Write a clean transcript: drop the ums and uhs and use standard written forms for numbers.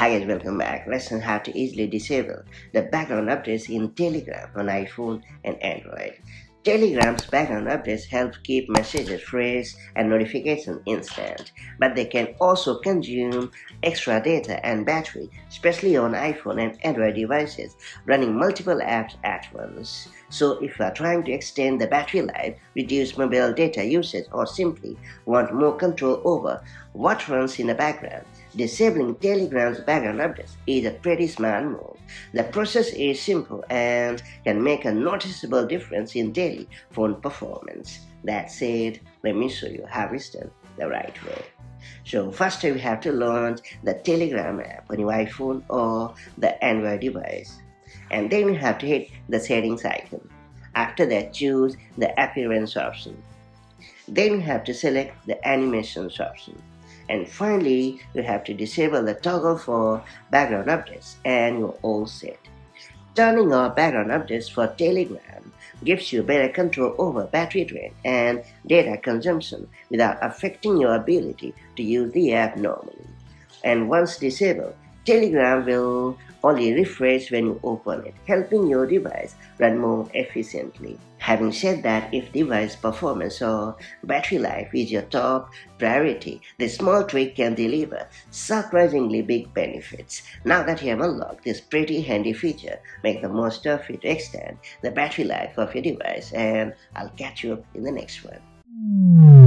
Hi guys, welcome back. Let's learn how to easily disable the background updates in Telegram on iPhone and Android. Telegram's background updates help keep messages fresh and notifications instant, but they can also consume extra data and battery, especially on iPhone and Android devices running multiple apps at once. So if you are trying to extend the battery life, reduce mobile data usage, or simply want more control over what runs in the background, disabling Telegram's background updates is a pretty smart move. The process is simple and can make a noticeable difference in daily phone performance. That said, let me show you how it's done the right way. So first we have to launch the Telegram app on your iPhone or the Android device. And then you have to hit the settings icon. After that, choose the appearance option. Then you have to select the animations option. And finally, you have to disable the toggle for background updates and you're all set. Turning off background updates for Telegram gives you better control over battery drain and data consumption without affecting your ability to use the app normally. And once disabled, Telegram will only refresh when you open it, helping your device run more efficiently. Having said that, if device performance or battery life is your top priority, this small trick can deliver surprisingly big benefits. Now that you have unlocked this pretty handy feature, make the most of it to extend the battery life of your device, and I'll catch you up in the next one.